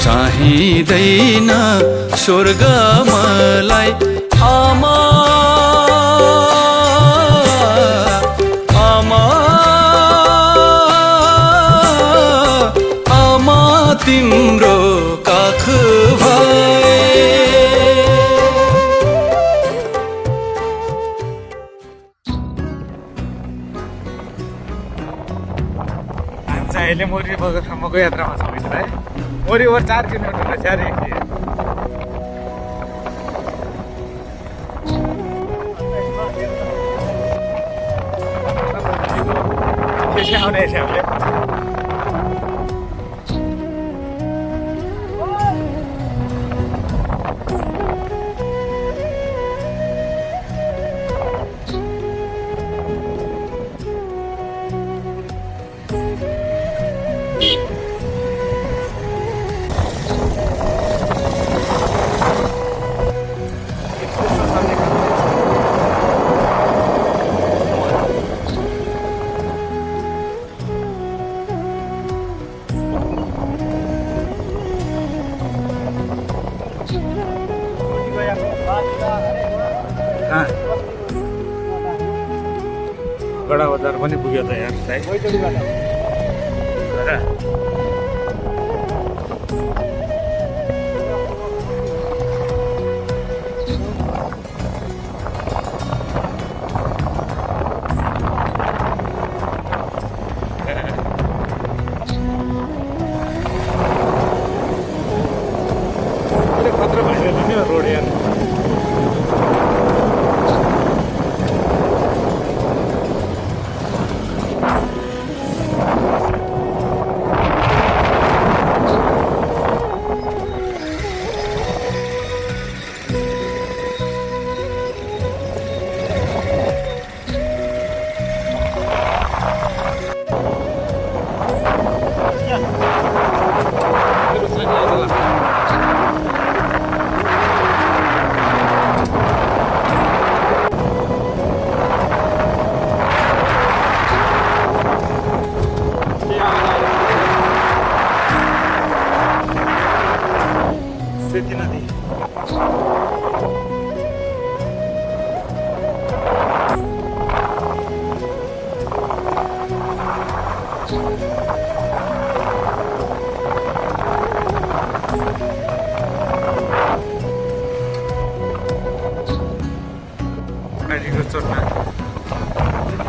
चाहिँदैन स्वर्ग मलाई आमा आमा आमा तिम्रो काख भए अहिले मोरी बगरसम्मको यात्रामा छ मित्र है मोरी ओभर 4 किलोमिटर रहेछ अरे त्यसै आउने हामीले गडा बजार पनि पुग्यो त यार खतरा भइरहेको नि रोड यार सेती नदी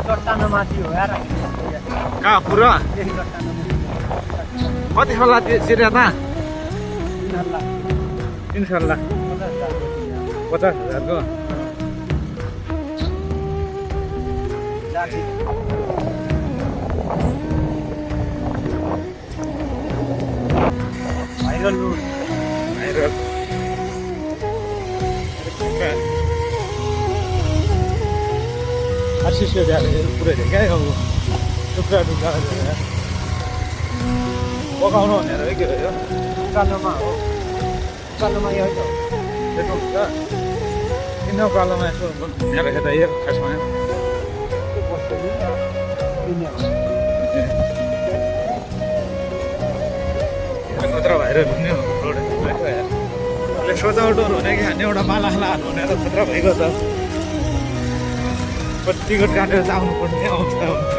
चट्टानो माथि हो यार कहाँ पुरा कति होला सिरिया त इन्शाल्लाह 50,000 को भाइरल रोड भाइरल आशिष पुरै क्या अब टुक्रा टुक्रा पकाउनु भनेर के हो यो उकालोमा हो उकालोमा यो त त्यसो हुन्छ किन उकालोमा यसो यहाँ हेर्दा यो खासमा खतरा भएर हुने रोड सोझाउटोहरू हुने कि खाने एउटा बालाखलाहरू हुने त खतरा भइगयो त टिकट काटेर चाहिँ आउनुपर्ने अवस्था हुन्छ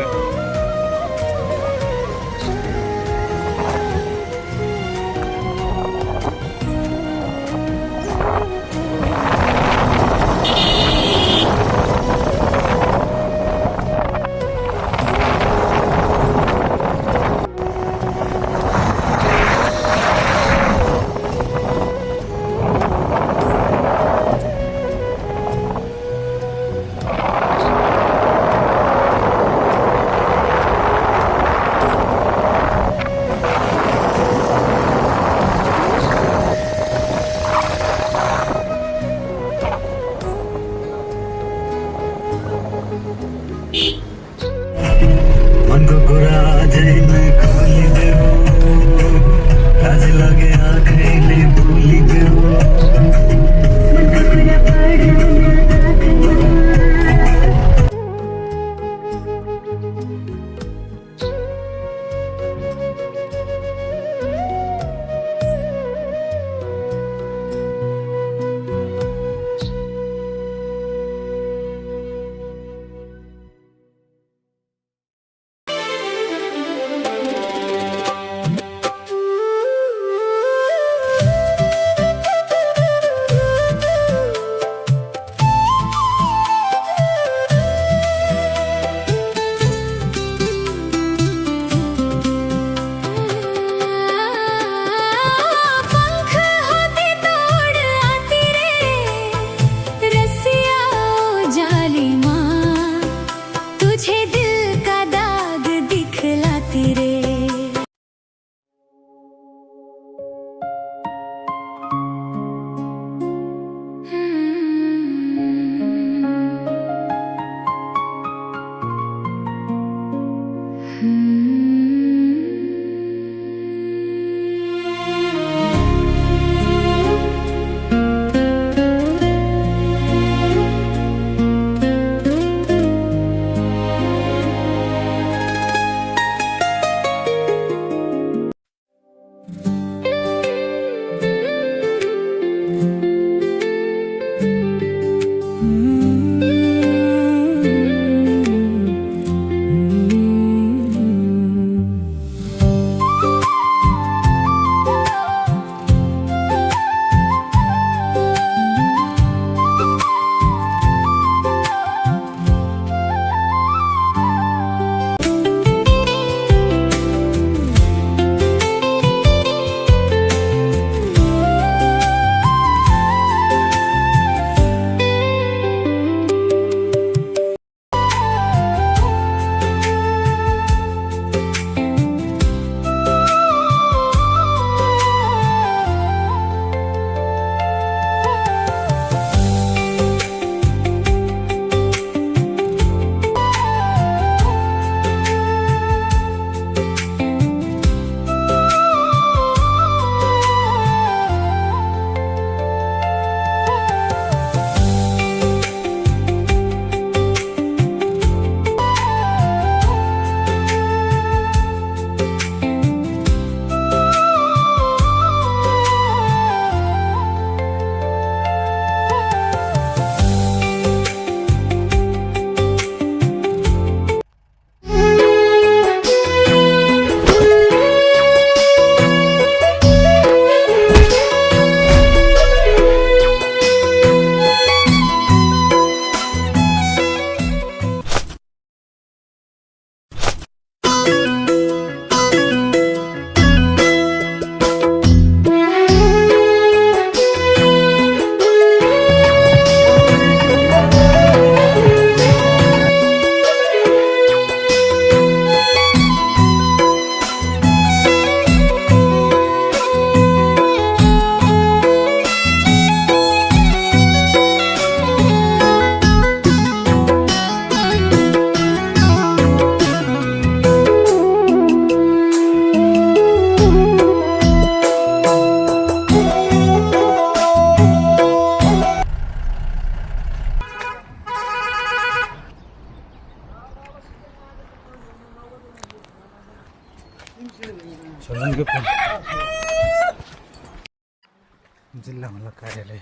जिल्ला मूलक कार्यालय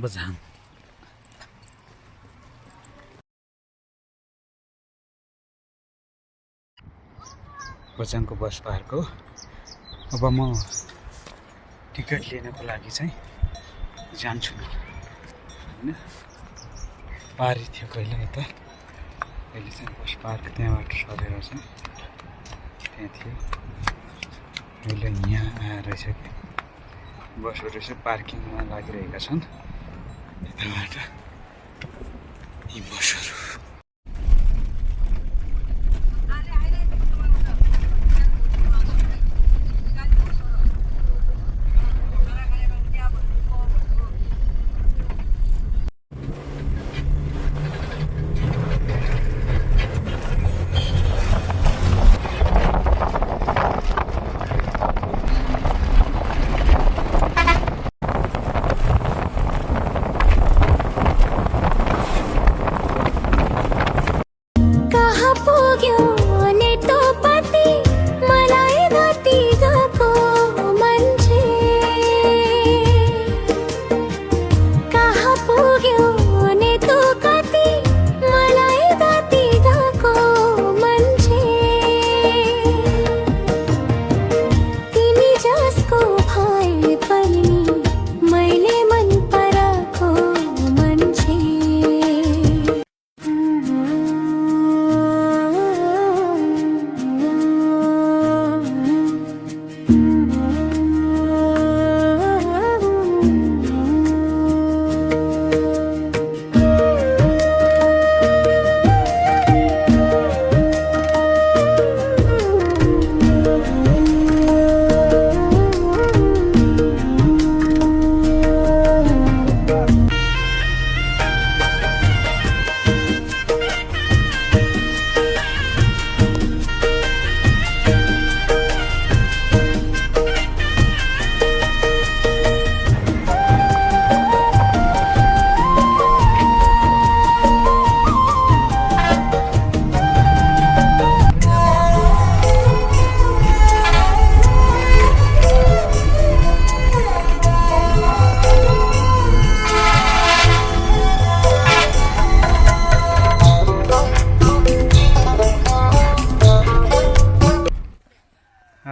बझाङ। बझाङको बस पार्कको अब म टिकट लिनको लागि चाहिँ जान्छु हैन। पारी थियो कहिले यता, अहिले चाहिँ बस पार्क त्यहाँबाट सरेर चाहिँ त्यहाँ थियो। अहिले यहाँ आएर रहेछ कि बसहरू चाहिँ पार्किङमा लागिरहेका छन् यताबाट यी बसहरू।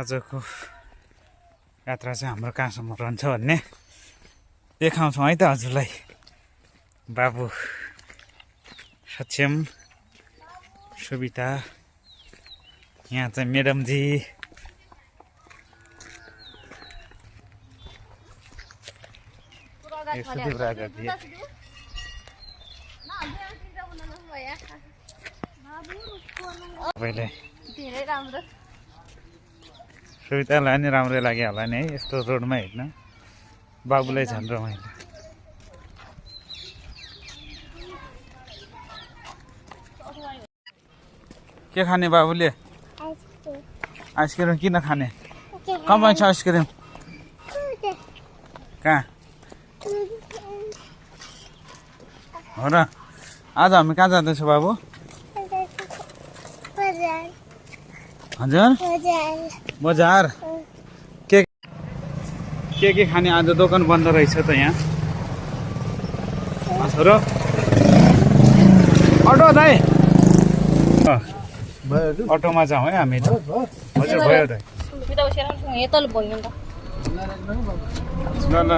आजको यात्रा चाहिँ हाम्रो कहाँसम्म रहन्छ भन्ने देखाउँछौँ है त हजुरलाई। बाबु सक्षम, सुविता, यहाँ चाहिँ म्याडमजी, सुदीप राजाजी, तपाईँले सुवितालाई नि राम्रै लाग्यो होला नि है यस्तो रोडमा हिँड्न। बाबुलाई झन् रमाइलो। के खाने बाबुले? आइसक्रिम किन खाने? कहाँ छ आइसक्रिम? कहाँ हो र? आज हामी कहाँ जाँदैछौँ बाबु? हजुर बजार। के खाने? आज दोकान बन्द रहेछ त यहाँ। छोरो अटो दाइ, अटोमा जाउँ है हामी त। हजुर भयो दाइ। ल ल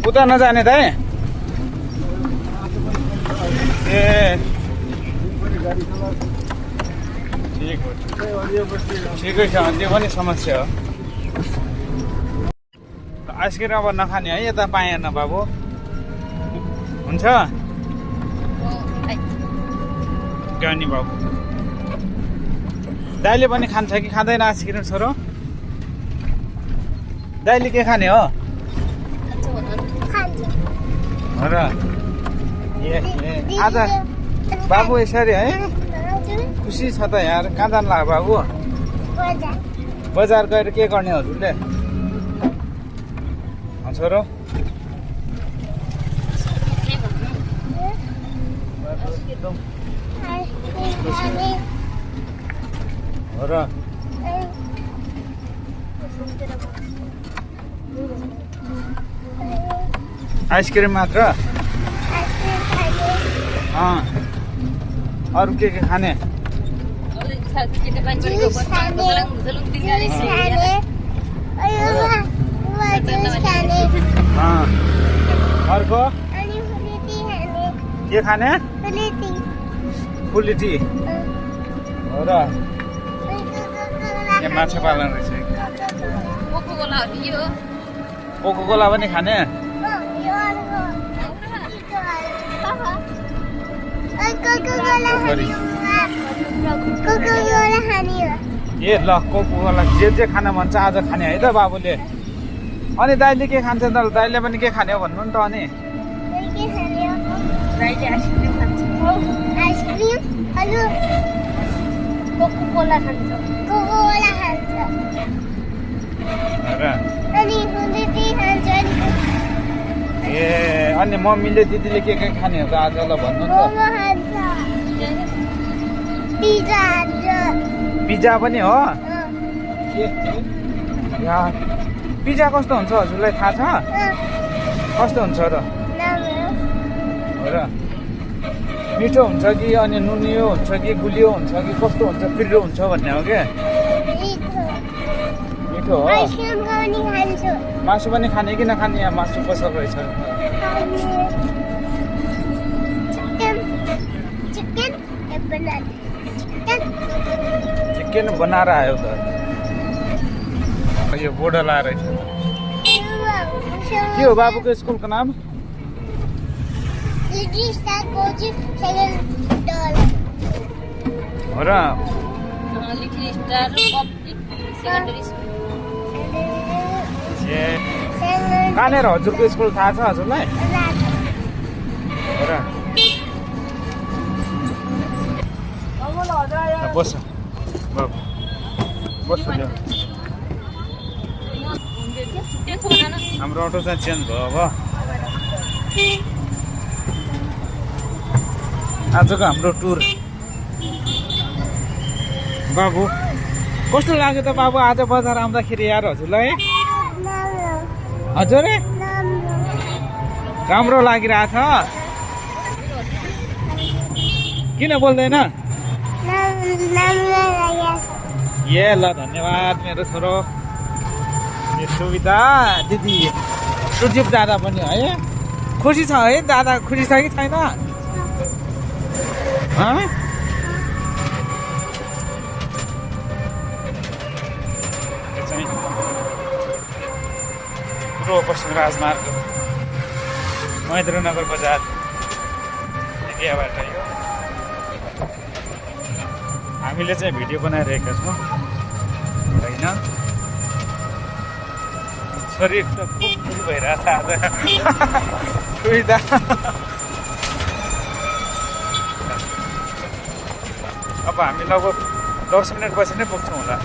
उता नजाने दाइ? ए ठिकै छ, त्यो पनि समस्या हो। आइसक्रिम अब नखाने है, यता पाएन बाबु। हुन्छ नि बाबु। दाइले पनि खान्छ कि खाँदैन आइसक्रिम छोरो? दाइले के खाने हो र? आज बाबु यसरी है खुसी छ त यार। कहाँ जानु लाग्यो बाबु? बजार गएर के गर्ने हजुरले छोरो? हो र? आइसक्रिम मात्र अरू के खाने अर्को के खाने फुलिटी हो र यहाँ माछा पालन रहेछ कोको कोला पनि खाने ए ल कोको कोला जे खान मन छ आज खाने है त बाबुले अनि दाइले के खान्छ त दाइले पनि के खाने हो भन्नु नि त अनि ए अनि मम्मीले दिदीले के खाने हो त आज ल भन्नु त पिज्जा पनि हो पिज्जा कस्तो हुन्छ हजुरलाई थाहा छ कस्तो हुन्छ र हो र मिठो हुन्छ कि अनि नुनियो हुन्छ कि गुलियो हुन्छ कि कस्तो हुन्छ पिरो हुन्छ भन्ने हो क्या मिठो हो मासु पनि खाने कि नखाने यहाँ मासु कसो रहेछ चिकन बनाएर आयो त यो बोर्ड लाएर रहेछ के हो बाबुको स्कुलको नाम हो र कहाँनिर हजुरको स्कुल थाहा छ हजुरलाई हो र बस बस हाम्रो अटो चाहिँ चेन्ज भयो अब आजको हाम्रो टुर बाबु कस्तो लाग्यो त बाबु आज बजार आउँदाखेरि यार हजुरलाई हजुर राम्रो लागिरहेछ किन बोल्दैन ए ल धन्यवाद मेरो छोरो यो सुविधा दिदी सुजीव दादा पनि है खुसी छ है दादा खुसी छ कि छैन पूर्व पश्चिम राजमार्ग महेन्द्रनगर बजार एरियाबाट यो हामीले चाहिँ भिडियो बनाइरहेका छौँ होइन शरीर त खुब फुल भइरहेछ आज सुविधा अब हामी लगभग 10 मिनट पछि नै पुग्छौँ होला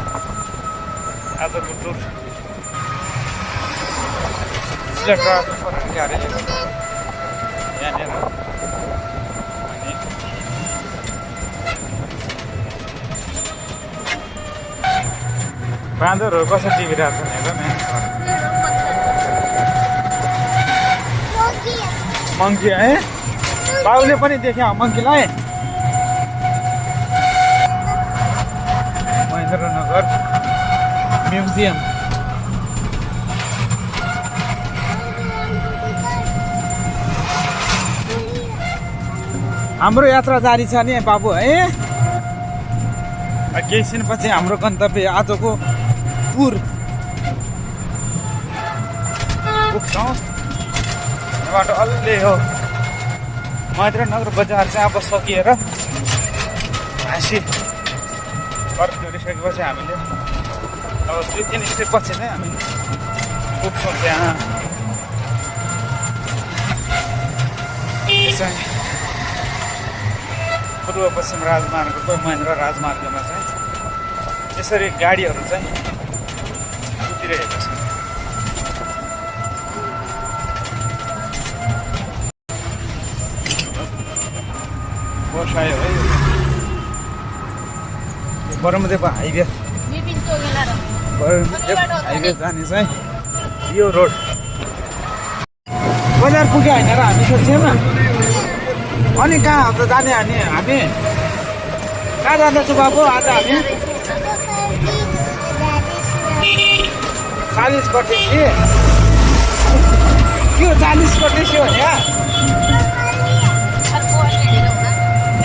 आजको टुर यहाँनिर बाँदरहरू कसरी टिपिरहेको छ हेर न मङ्की है बाबुले पनि देख्यो मङ्कीलाई महेन्द्रनगर म्युजियम हाम्रो यात्रा जारी छ नि बाबु है केही क्षणपछि हाम्रो गन्तव्य आजको टुर पुग्छौँ यहाँबाट अलि हो महेन्द्रनगर बजार चाहिँ अब सकिएर हाँसी घर जोडिसकेपछि हामीले अब 2-3 स्टेप पछि नै हामी पुग्छौँ त्यहाँ चाहिँ पूर्व पश्चिम राजमार्गको महेन्द्र राजमार्गमा चाहिँ यसरी गाडीहरू चाहिँ कुदिरहेको छ बसायो है बरमदेव हाइवे हाइवे जाने चाहिँ यो रोड बजार पुग्यो होइन र हामी सोध्छौँ अनि कहाँ त जाने हामी कहाँ जाँदैछु बाबु आज हामी 40 कटेसी के 40 कटेसी हो यहाँ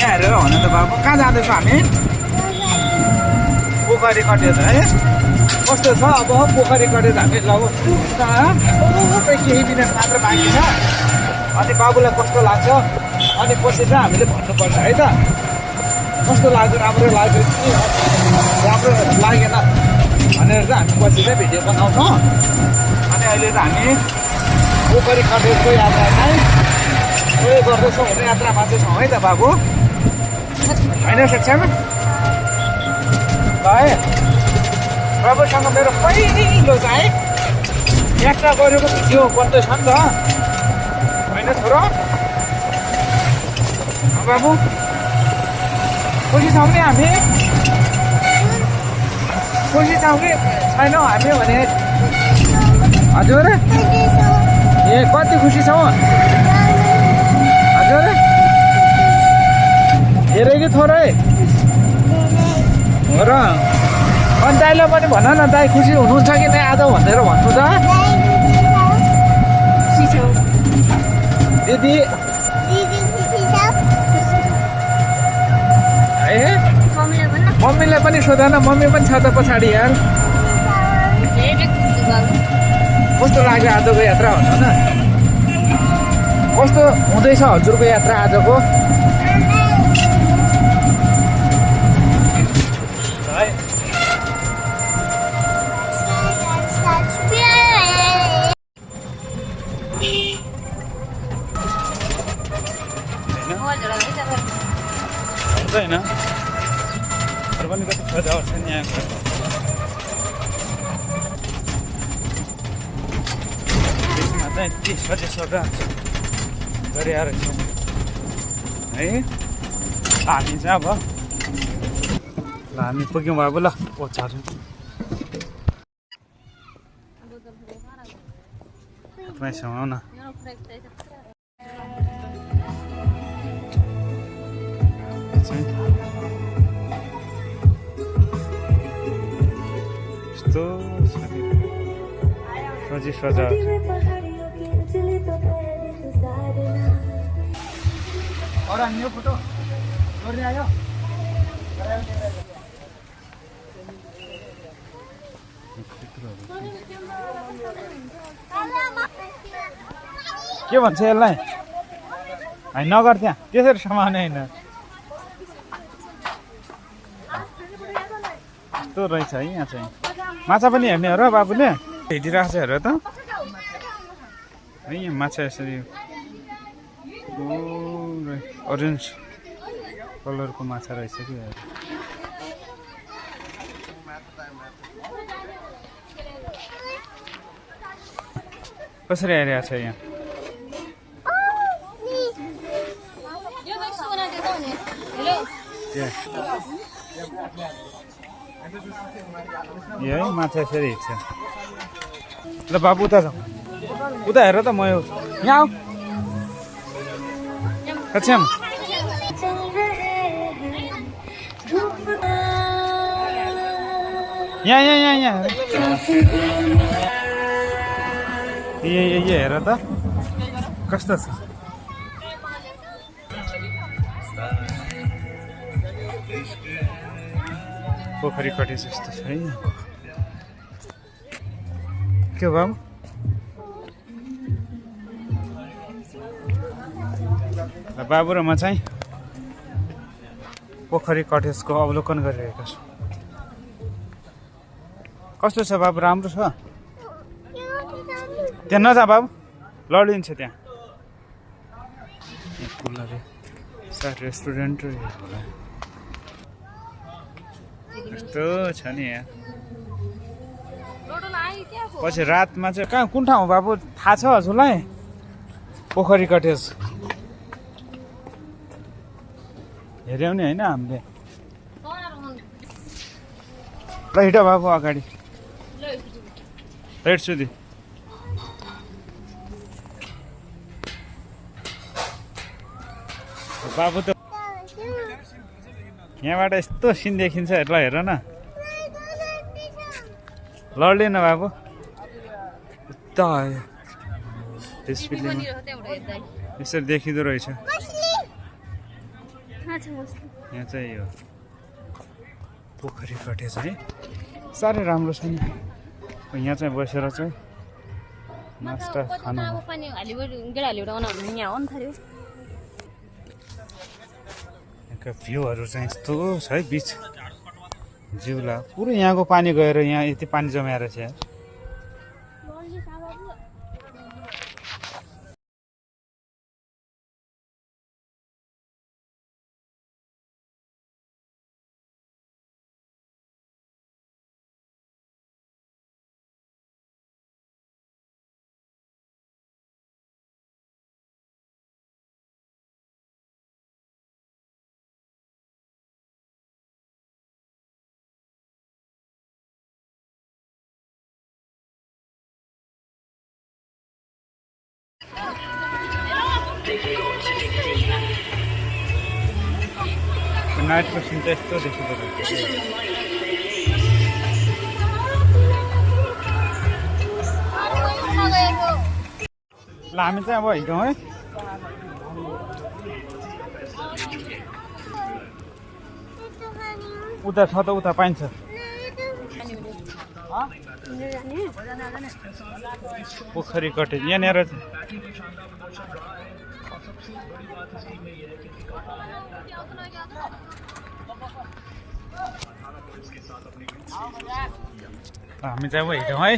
हेरेर हुन त बाबु कहाँ जाँदैछौँ हामी पोखरी कटेज है कस्तो छ अब पोखरी कटेज हामी केही मिनट मात्र बाँकी छ अनि बाबुलाई कस्तो लाग्छ अनि पछि चाहिँ हामीले भन्नुपर्छ है त कस्तो लाग्यो राम्रो लाग्यो कि राम्रो लागेन भनेर चाहिँ हामी पछि चाहिँ भिडियो बनाउँछौँ अनि अहिले चाहिँ हामी पोखरी कटेजको यात्रा चाहिँ उयो गर्दैछौँ भने यात्रामा चाहिँ छौँ है त बाबु होइन सक्षम है प्रभुसँग मेरो पहिलो चाहिँ यात्रा गरेको भिडियो बन्दैछ नि त होइन छोरो बाबु खुसी छौँ नि हामी खुसी छौँ कि छैनौँ हामी भने हजुर ए कति खुसी छौँ हजुर धेरै कि थोरै हो र अनि दाइलाई पनि भन न दाइ खुसी हुनुहुन्छ कि नै आज भनेर भन्नु त दिदी है मम्मीलाई पनि सोध न मम्मी पनि छ त पछाडि यार कस्तो लाग्यो आजको यात्रा भन्नु न कस्तो हुँदैछ हजुरको यात्रा आजको होइन पनि कति सजावट छ नि यहाँको त्यसमा चाहिँ के सजावट गरिआएर छौँ है हामी चाहिँ अब ल हामी पुग्यौँ बाबु ल ओछाहरू हातमै छौँ आउ न यस्तो सजी सजावट अरू हामी यो फोटो गर्ने आयो के भन्छ यसलाई होइन नगर त्यहाँ त्यसरी समाउने होइन यस्तो रहेछ है यहाँ चाहिँ माछा पनि हेर्ने हो र बाबुले हेरिरहेको छ हेर त है यहाँ माछा यसरी अरेन्ज कलरको माछा रहेछ कि कसरी आइरहेको छ यहाँ है माछा यसरी हिँड्छ ल बाबु उता जाउँ उता हेर त म यहाँ आऊ कक्षामा यहाँ यहाँ यहाँ यहाँ ये हेर त कस्तो छ पोखरी कटेज जस्तो छ है के हो बाबु बाबु र म चाहिँ पोखरी कटेजको अवलोकन गरिरहेको छु कस्तो छ बाबु राम्रो छ त्यहाँ नजा बाबु लडिन्छ त्यहाँ सायद रेस्टुरेन्ट होला यस्तो छ नि यहाँ पछि रातमा चाहिँ कहाँ कुन ठाउँ बाबु थाहा छ हजुरलाई पोखरी कटेज हेऱ्यौँ नि होइन हामीले ल हिँड बाबु अगाडि हेर्छु दि बाबु त यहाँबाट यस्तो सिन देखिन्छ ल हेर न लड्दैन बाबु उता आयो त्यसपछि यसरी देखिँदो रहेछ यहाँ चाहिँ यो पोखरी कटेज है साह्रै राम्रो छ नि यहाँ चाहिँ बसेर चाहिँ नास्ता खाना यहाँका भ्यूहरू चाहिँ यस्तो छ है बिच जिउला पुरै यहाँको पानी गएर यहाँ यति पानी जमाएर छ यार नाइटको सिन चाहिँ यस्तो देखिँदो रहेछ ल हामी चाहिँ अब हिँडौँ है उता छ त उता पाइन्छ पोखरी कटेज यहाँनिर हामी चाहिँ अब हिँडौँ है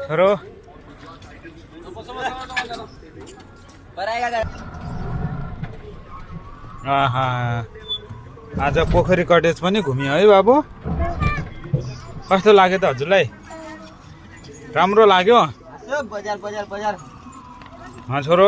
छोरो आज पोखरी कटेज पनि घुम्यो है बाबु कस्तो लाग्यो त हजुरलाई राम्रो लाग्यो छोरो